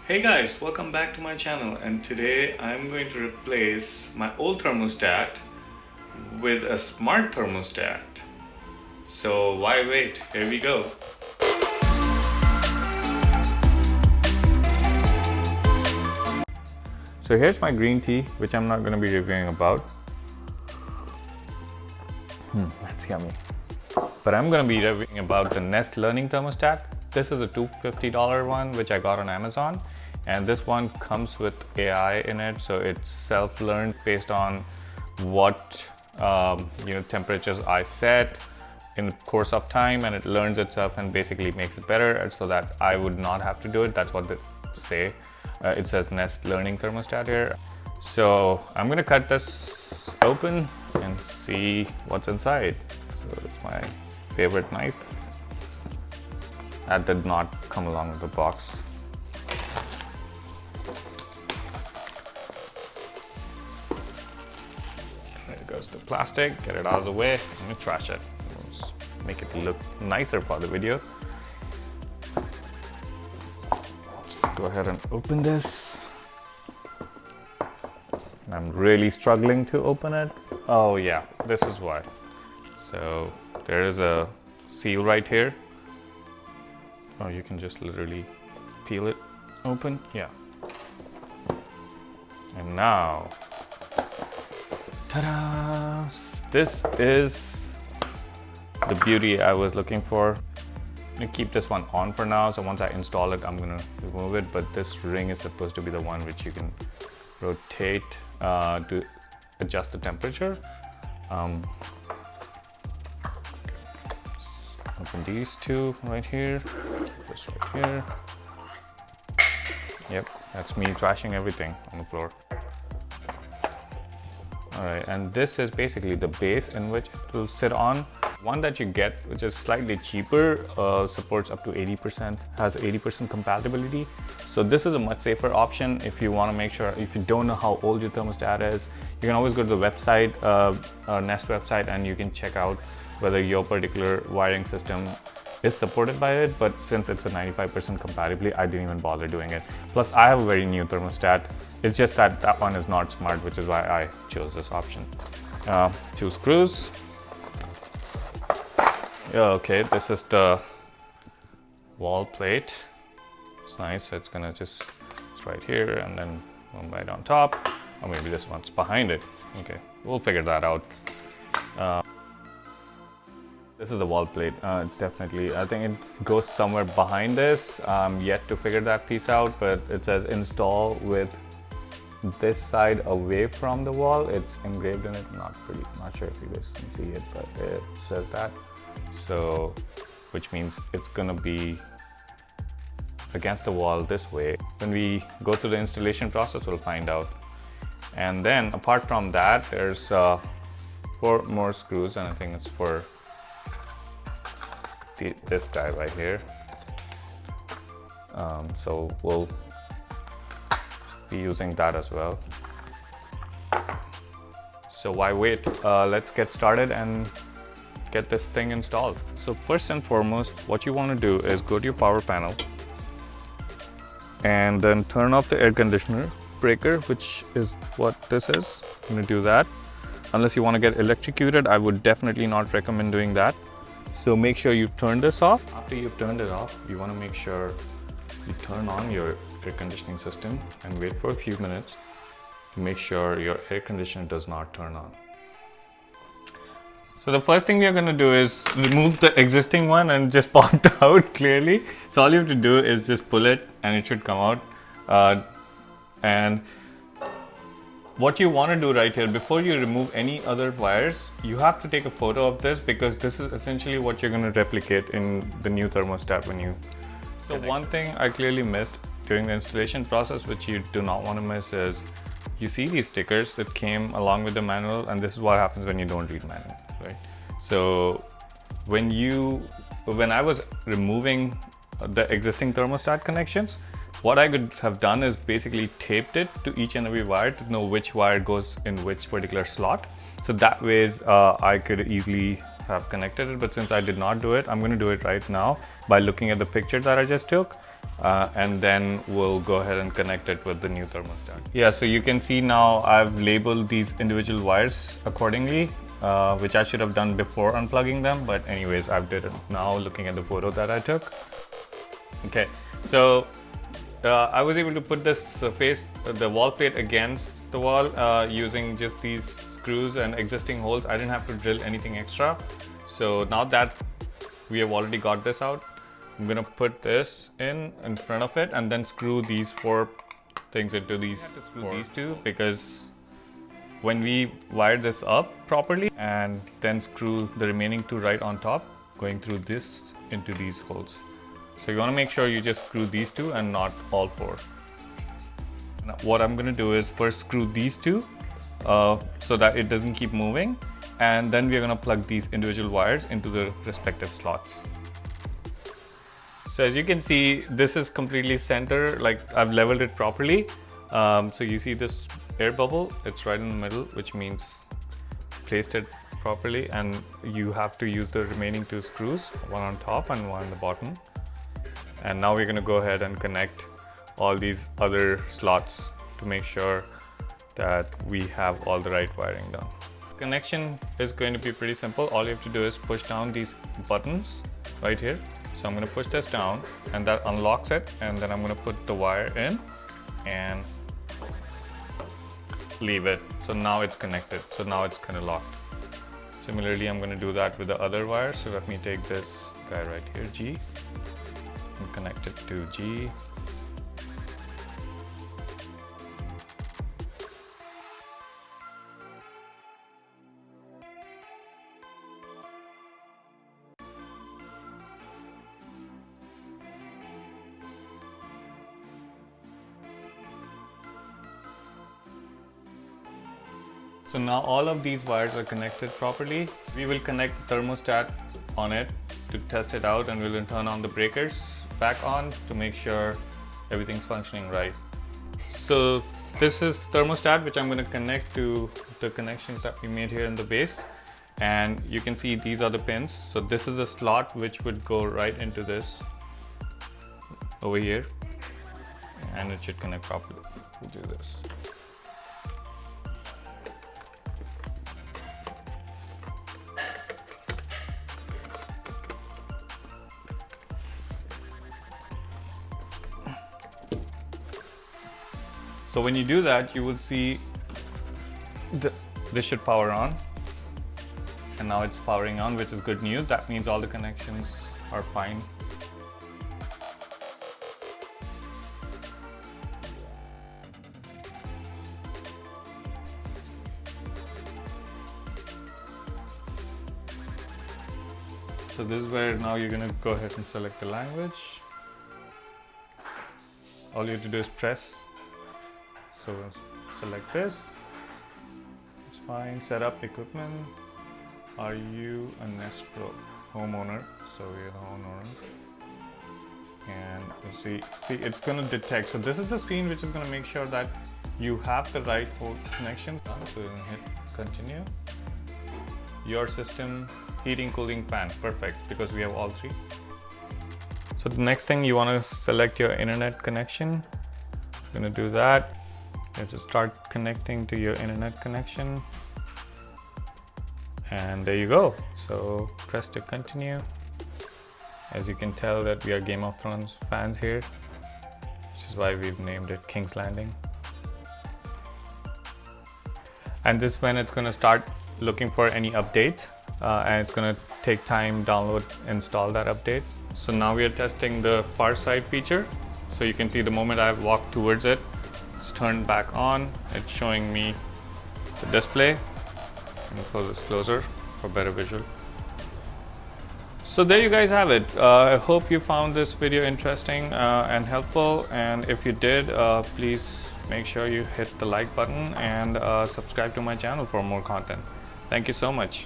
Hey guys, welcome back to my channel, and today I'm going to replace my old thermostat with a smart thermostat. So why wait? Here we go. So here's my green tea, which I'm not going to be reviewing about. That's yummy. But I'm going to be reviewing about the Nest Learning Thermostat. This is a $250 one, which I got on Amazon. And this one comes with AI in it, so it's self-learned based on what temperatures I set in the course of time, and it learns itself and basically makes it better, so that I would not have to do it. That's what they say. It says Nest Learning Thermostat here. So I'm gonna cut this open and see what's inside. So it's my favorite knife. That did not come along with the box. There goes the plastic, get it out of the way. I'm gonna trash it. Let's make it look nicer for the video. Let's go ahead and open this. I'm really struggling to open it. Oh yeah, this is why. So there is a seal right here. Oh, you can just literally peel it open. Yeah. And now, ta-da! This is the beauty I was looking for. I'm gonna keep this one on for now. So once I install it, I'm gonna remove it. But this ring is supposed to be the one which you can rotate to adjust the temperature. Open these two right here, this right here. Yep, that's me trashing everything on the floor. All right, and this is basically the base in which it will sit on. One that you get, which is slightly cheaper, supports up to 80%, has 80% compatibility. So this is a much safer option if you want to make sure, if you don't know how old your thermostat is, you can always go to the website, Nest website, and you can check out whether your particular wiring system is supported by it. But since it's a 95% compatibility, I didn't even bother doing it. Plus, I have a very new thermostat. It's just that that one is not smart, which is why I chose this option. 2 screws. Yeah, okay, this is the wall plate. It's nice, so it's gonna just, it's right here, and then one right on top. Or maybe this one's behind it. Okay, we'll figure that out. This is a wall plate. It's definitely, I think it goes somewhere behind this. I'm yet to figure that piece out, but it says install with this side away from the wall. It's engraved in it. Not sure if you guys can see it, but it says that. So, which means it's gonna be against the wall this way. When we go through the installation process, we'll find out. And then apart from that, there's 4 more screws, and I think it's for this guy right here. So we'll be using that as well. So why wait? Let's get started and get this thing installed. So first and foremost, what you want to do is go to your power panel and then turn off the air conditioner breaker, which is what this is. I'm going to do that. Unless you want to get electrocuted, I would definitely not recommend doing that. So make sure you turn this off. After you've turned it off, you want to make sure you turn on your air conditioning system and wait for a few minutes to make sure your air conditioner does not turn on. So the first thing we are going to do is remove the existing one, and just popped out clearly. So all you have to do is just pull it and it should come out. And what you want to do right here, before you remove any other wires, you have to take a photo of this, because this is essentially what you're going to replicate in the new thermostat when you connect. One thing I clearly missed during the installation process, which you do not want to miss, is you see these stickers that came along with the manual, and this is what happens when you don't read manual, right? So when I was removing the existing thermostat connections, what I could have done is basically taped it to each and every wire to know which wire goes in which particular slot. So that way I could easily have connected it. But since I did not do it, I'm going to do it right now by looking at the picture that I just took. and then we'll go ahead and connect it with the new thermostat. Yeah, so you can see now I've labeled these individual wires accordingly, which I should have done before unplugging them, but anyways, I've did it now looking at the photo that I took. Okay, so I was able to put this the wall plate against the wall using just these screws and existing holes. I didn't have to drill anything extra. So now that we have already got this out, I'm gonna put this in front of it and then screw these 4 things into these two, because when we wire this up properly and then screw the remaining 2 right on top, going through this into these holes. So you want to make sure you just screw these 2 and not all 4. Now what I'm going to do is first screw these 2 so that it doesn't keep moving, and then we're going to plug these individual wires into the respective slots. So as you can see, this is completely center, like I've leveled it properly. So you see this air bubble, it's right in the middle, which means placed it properly, and you have to use the remaining 2 screws, one on top and one on the bottom. And now we're going to go ahead and connect all these other slots to make sure that we have all the right wiring done. Connection is going to be pretty simple. All you have to do is push down these buttons right here. So I'm going to push this down and that unlocks it, and then I'm going to put the wire in and leave it. So now it's connected. So now it's kind of locked. Similarly, I'm going to do that with the other wires. So let me take this guy right here, G, and connect it to G. So now all of these wires are connected properly. We will connect the thermostat on it to test it out, and we'll turn on the breakers back on to make sure everything's functioning right. So this is thermostat, which I'm going to connect to the connections that we made here in the base. And you can see these are the pins. So this is a slot which would go right into this over here, and it should connect properly. We'll do this. So when you do that, you will see this should power on, and now it's powering on, which is good news. That means all the connections are fine. So this is where now you're going to go ahead and select the language. All you have to do is press. So select this, it's fine. Set up equipment. Are you a Nest Pro homeowner? So we're the homeowner. And you see it's going to detect. So this is the screen which is going to make sure that you have the right port connection. So you can hit continue. Your system, heating, cooling, fan, perfect, because we have all 3. So the next thing, you want to select your internet connection. You're going to do that. You have to start connecting to your internet connection, and there you go. So press to continue. As you can tell that we are Game of Thrones fans here, which is why we've named it King's Landing. And this is when it's going to start looking for any update, and it's going to take time, download, install that update. So now we are testing the far side feature. So you can see the moment I've walked towards it, it's turned back on. It's showing me the display. Let me pull this closer for better visual. So there you guys have it. I hope you found this video interesting and helpful. And if you did, please make sure you hit the like button and subscribe to my channel for more content. Thank you so much.